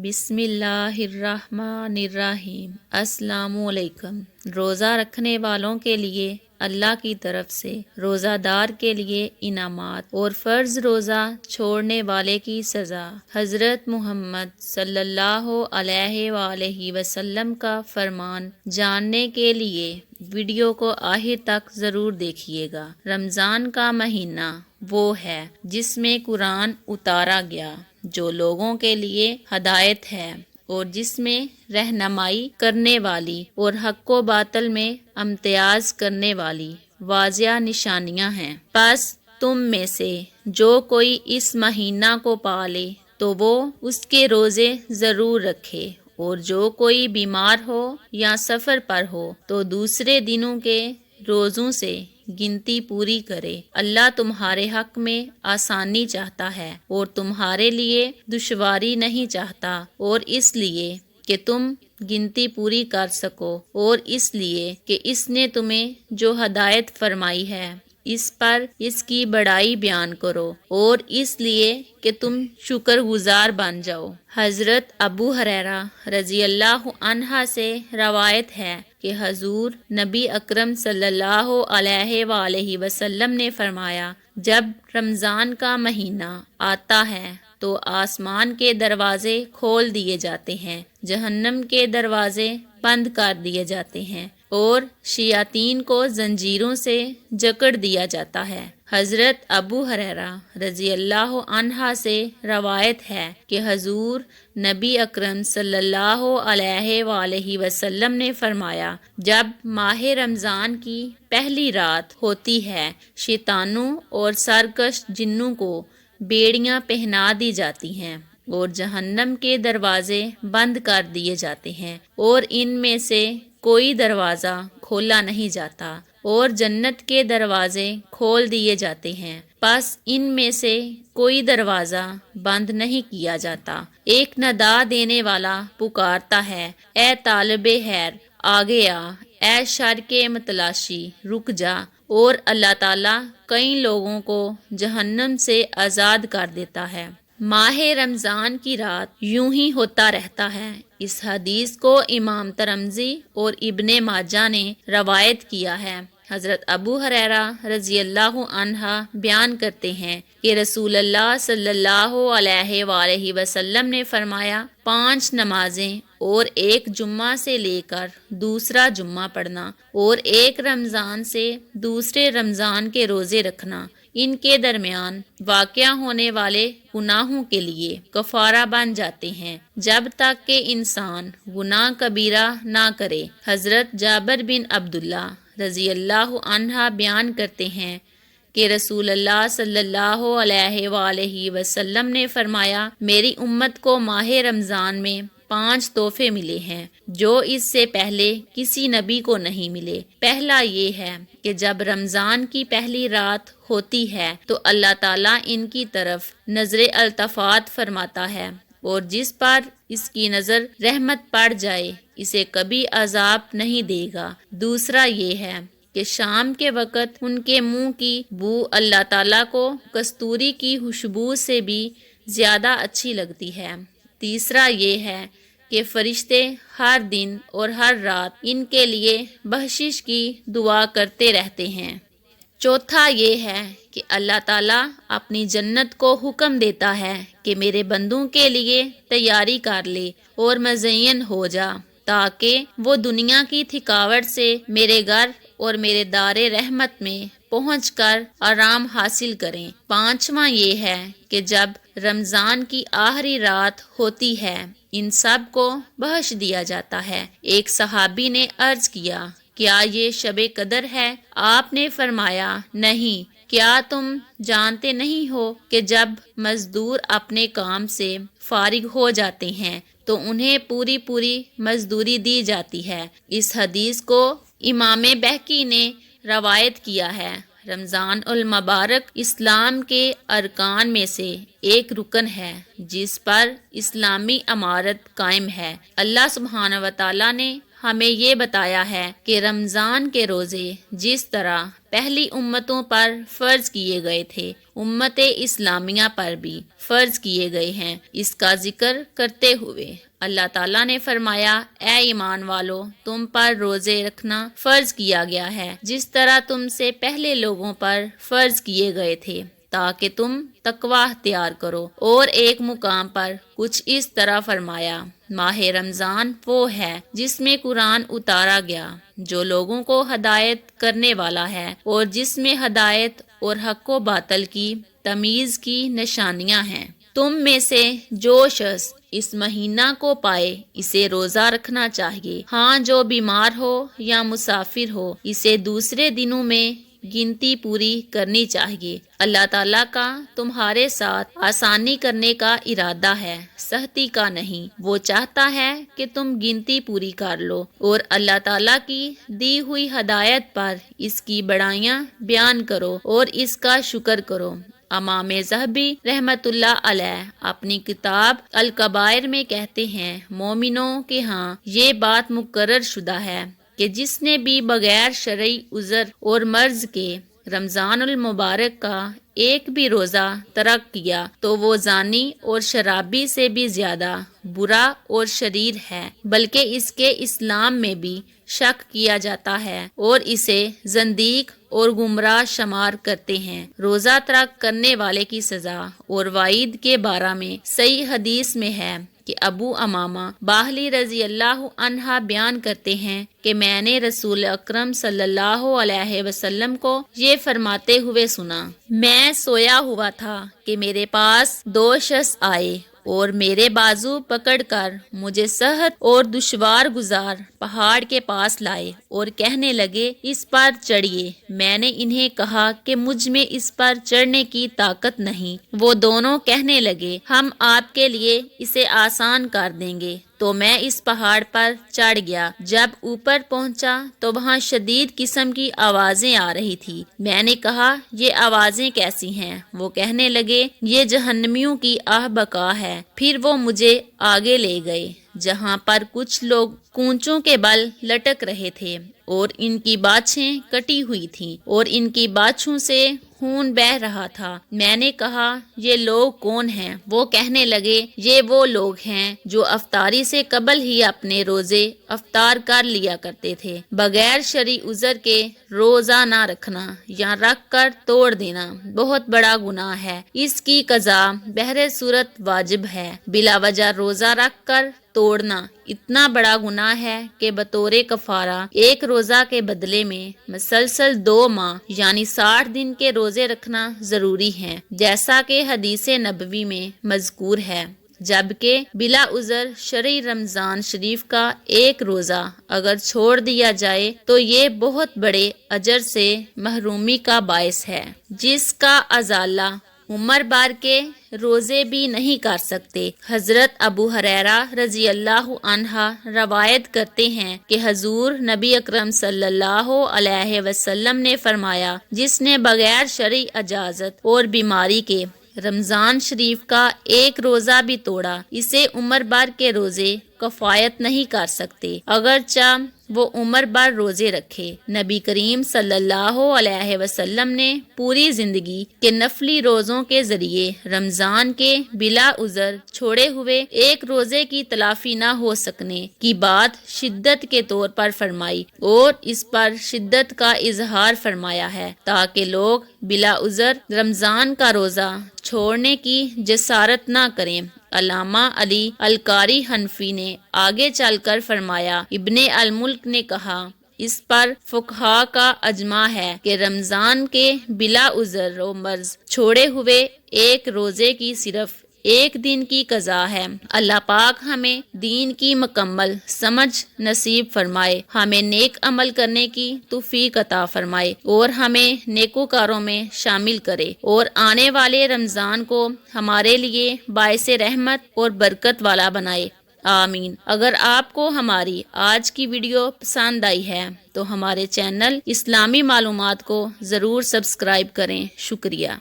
بسم اللہ الرحمن الرحیم۔ السلام علیکم۔ روزہ رکھنے والوں کے لیے اللہ کی طرف سے روزہ دار کے لیے انعامات اور فرض روزہ چھوڑنے والے کی سزا۔ حضرت محمد صلی اللہ علیہ وآلہ وسلم کا فرمان جاننے کے لیے ویڈیو کو آخر تک ضرور دیکھیے گا۔ رمضان کا مہینہ وہ ہے جس میں قرآن اتارا گیا، جو لوگوں کے لیے ہدایت ہے اور جس میں رہنمائی کرنے والی اور حق و باطل میں امتیاز کرنے والی واضح نشانیاں ہیں۔ پس تم میں سے جو کوئی اس مہینہ کو پالے تو وہ اس کے روزے ضرور رکھے، اور جو کوئی بیمار ہو یا سفر پر ہو تو دوسرے دنوں کے روزوں سے گنتی پوری کرے۔ اللہ تمہارے حق میں آسانی چاہتا ہے اور تمہارے لیے دشواری نہیں چاہتا، اور اس لیے کہ تم گنتی پوری کر سکو، اور اس لیے کہ اس نے تمہیں جو ہدایت فرمائی ہے اس پر اس کی بڑائی بیان کرو، اور اس لیے کہ تم شکر گزار بن جاؤ۔ حضرت ابو ہریرہ رضی اللہ عنہ سے روایت ہے کہ حضور نبی اکرم صلی اللہ علیہ وآلہ وسلم نے فرمایا، جب رمضان کا مہینہ آتا ہے تو آسمان کے دروازے کھول دیے جاتے ہیں، جہنم کے دروازے بند کر دیے جاتے ہیں، اور شیاطین کو زنجیروں سے جکڑ دیا جاتا ہے۔ حضرت ابو ہریرہ رضی اللہ عنہ سے روایت ہے کہ حضور نبی اکرم صلی اللہ علیہ وآلہ وسلم نے فرمایا، جب ماہ رمضان کی پہلی رات ہوتی ہے، شیطانوں اور سرکش جنوں کو بیڑیاں پہنا دی جاتی ہیں اور جہنم کے دروازے بند کر دیے جاتے ہیں، اور ان میں سے کوئی دروازہ کھولا نہیں جاتا، اور جنت کے دروازے کھول دیے جاتے ہیں، پس ان میں سے کوئی دروازہ بند نہیں کیا جاتا۔ ایک ندا دینے والا پکارتا ہے، اے طالب خیر آگے آ، اے شر کے متلاشی رک جا، اور اللہ تعالیٰ کئی لوگوں کو جہنم سے آزاد کر دیتا ہے۔ ماہ رمضان کی رات یوں ہی ہوتا رہتا ہے۔ اس حدیث کو امام ترمذی اور ابن ماجہ نے روایت کیا ہے۔ حضرت ابو ہریرہ رضی اللہ عنہ بیان کرتے ہیں کہ رسول اللہ صلی اللہ علیہ وآلہ وسلم نے فرمایا، 5 نمازیں اور ایک جمعہ سے لے کر دوسرا جمعہ پڑھنا، اور ایک رمضان سے دوسرے رمضان کے روزے رکھنا، ان کے درمیان واقع ہونے والے گناہوں کے لیے کفارہ بن جاتے ہیں جب تک کہ انسان گناہ کبیرہ نہ کرے۔ حضرت جابر بن عبداللہ رضی اللہ عنہ بیان کرتے ہیں کہ رسول اللہ صلی اللہ علیہ وآلہ وسلم نے فرمایا، میری امت کو ماہ رمضان میں 5 تحفے ملے ہیں جو اس سے پہلے کسی نبی کو نہیں ملے۔ پہلا یہ ہے کہ جب رمضان کی پہلی رات ہوتی ہے تو اللہ تعالیٰ ان کی طرف نظر التفات فرماتا ہے، اور جس پر اس کی نظر رحمت پڑ جائے اسے کبھی عذاب نہیں دے گا۔ دوسرا یہ ہے کہ شام کے وقت ان کے منہ کی بو اللہ تعالیٰ کو کستوری کی خوشبو سے بھی زیادہ اچھی لگتی ہے۔ تیسرا یہ ہے کہ فرشتے ہر دن اور ہر رات ان کے لیے بخشش کی دعا کرتے رہتے ہیں۔ چوتھا یہ ہے کہ اللہ تعالیٰ اپنی جنت کو حکم دیتا ہے کہ میرے بندوں کے لیے تیاری کر لے اور مزین ہو جا، تاکہ وہ دنیا کی تھکاوٹ سے میرے گھر اور میرے دار رحمت میں پہنچ کر آرام حاصل کریں۔ 5واں یہ ہے کہ جب رمضان کی آخری رات ہوتی ہے ان سب کو بخش دیا جاتا ہے۔ ایک صحابی نے عرض کیا، کیا یہ شب قدر ہے؟ آپ نے فرمایا، نہیں، کیا تم جانتے نہیں ہو کہ جب مزدور اپنے کام سے فارغ ہو جاتے ہیں تو انہیں پوری مزدوری دی جاتی ہے۔ اس حدیث کو امام بہقی نے روایت کیا ہے۔ رمضان المبارک اسلام کے ارکان میں سے ایک رکن ہے جس پر اسلامی امارت قائم ہے۔ اللہ سبحانہ و تعالیٰ نے ہمیں یہ بتایا ہے کہ رمضان کے روزے جس طرح پہلی امتوں پر فرض کیے گئے تھے، امت اسلامیہ پر بھی فرض کیے گئے ہیں۔ اس کا ذکر کرتے ہوئے اللہ تعالیٰ نے فرمایا، اے ایمان والو، تم پر روزے رکھنا فرض کیا گیا ہے جس طرح تم سے پہلے لوگوں پر فرض کیے گئے تھے، تاکہ تم تقوی اختیار کرو۔ اور ایک مقام پر کچھ اس طرح فرمایا، ماہ رمضان وہ ہے جس میں قرآن اتارا گیا، جو لوگوں کو ہدایت کرنے والا ہے، اور جس میں ہدایت اور حق و باطل کی تمیز کی نشانیاں ہیں۔ تم میں سے جو شخص اس مہینہ کو پائے اسے روزہ رکھنا چاہیے، ہاں جو بیمار ہو یا مسافر ہو اسے دوسرے دنوں میں گنتی پوری کرنی چاہیے۔ اللہ تعالیٰ کا تمہارے ساتھ آسانی کرنے کا ارادہ ہے، سختی کا نہیں۔ وہ چاہتا ہے کہ تم گنتی پوری کر لو، اور اللہ تعالیٰ کی دی ہوئی ہدایت پر اس کی بڑائیاں بیان کرو اور اس کا شکر کرو۔ امام ذہبی رحمت اللہ علیہ اپنی کتاب الکبائر میں کہتے ہیں، مومنوں کے ہاں یہ بات مقرر شدہ ہے کہ جس نے بھی بغیر شرعی عذر اور مرض کے رمضان المبارک کا ایک بھی روزہ ترک کیا تو وہ زانی اور شرابی سے بھی زیادہ برا اور شریر ہے، بلکہ اس کے اسلام میں بھی شک کیا جاتا ہے اور اسے زندیق اور گمراہ شمار کرتے ہیں۔ روزہ ترک کرنے والے کی سزا اور وعید کے بارے میں صحیح حدیث میں ہے کہ ابو امامہ باہلی رضی اللہ عنہ بیان کرتے ہیں کہ میں نے رسول اکرم صلی اللہ علیہ وسلم کو یہ فرماتے ہوئے سنا، میں سویا ہوا تھا کہ میرے پاس دو شخص آئے اور میرے بازو پکڑ کر مجھے سخت اور دشوار گزار پہاڑ کے پاس لائے اور کہنے لگے، اس پر چڑھیے۔ میں نے انہیں کہا کہ مجھ میں اس پر چڑھنے کی طاقت نہیں۔ وہ دونوں کہنے لگے، ہم آپ کے لیے اسے آسان کر دیں گے۔ تو میں اس پہاڑ پر چڑھ گیا۔ جب اوپر پہنچا تو وہاں شدید قسم کی آوازیں آ رہی تھی۔ میں نے کہا، یہ آوازیں کیسی ہیں؟ وہ کہنے لگے، یہ جہنمیوں کی آہ بکا ہے۔ پھر وہ مجھے آگے لے گئے جہاں پر کچھ لوگ کونچوں کے بل لٹک رہے تھے اور ان کی باچھیں کٹی ہوئی تھیں اور ان کی باچھوں سے خون بہہ رہا تھا۔ میں نے کہا، یہ لوگ کون ہیں؟ وہ کہنے لگے، یہ وہ لوگ ہیں جو افطاری سے قبل ہی اپنے روزے افطار کر لیا کرتے تھے۔ بغیر شرعی عذر کے روزہ نہ رکھنا یا رکھ کر توڑ دینا بہت بڑا گناہ ہے۔ اس کی قضا بہر صورت واجب ہے۔ بلا وجہ روزہ رکھ کر توڑنا اتنا بڑا گناہ ہے کہ بطور کفارہ ایک روزہ کے بدلے میں مسلسل 2 ماہ یعنی 60 دن کے روزے رکھنا ضروری ہے، جیسا کہ حدیث نبوی میں مذکور ہے۔ جبکہ بلا عذر شرعی رمضان شریف کا ایک روزہ اگر چھوڑ دیا جائے تو یہ بہت بڑے اجر سے محرومی کا باعث ہے، جس کا ازالہ عمر بھر کے روزے بھی نہیں کر سکتے۔ حضرت ابو ہریرہ رضی اللہ عنہ روایت کرتے ہیں کہ حضور نبی اکرم صلی اللہ علیہ وسلم نے فرمایا، جس نے بغیر شرعی اجازت اور بیماری کے رمضان شریف کا ایک روزہ بھی توڑا، اسے عمر بھر کے روزے کفایت نہیں کر سکتے، اگرچہ وہ عمر بھر روزے رکھے۔ نبی کریم صلی اللہ علیہ وسلم نے پوری زندگی کے نفلی روزوں کے ذریعے رمضان کے بلا عذر چھوڑے ہوئے ایک روزے کی تلافی نہ ہو سکنے کی بات شدت کے طور پر فرمائی اور اس پر شدت کا اظہار فرمایا ہے تاکہ لوگ بلا عذر رمضان کا روزہ چھوڑنے کی جسارت نہ کریں۔ علامہ علی القاری حنفی نے آگے چل کر فرمایا، ابن الملک نے کہا، اس پر فقہا کا اجماع ہے کہ رمضان کے بلا عذر و مرض چھوڑے ہوئے ایک روزے کی صرف ایک دن کی قضا ہے۔ اللہ پاک ہمیں دین کی مکمل سمجھ نصیب فرمائے، ہمیں نیک عمل کرنے کی توفیق عطا فرمائے اور ہمیں نیکوکاروں میں شامل کرے اور آنے والے رمضان کو ہمارے لیے باعث رحمت اور برکت والا بنائے، آمین۔ اگر آپ کو ہماری آج کی ویڈیو پسند آئی ہے تو ہمارے چینل اسلامی معلومات کو ضرور سبسکرائب کریں۔ شکریہ۔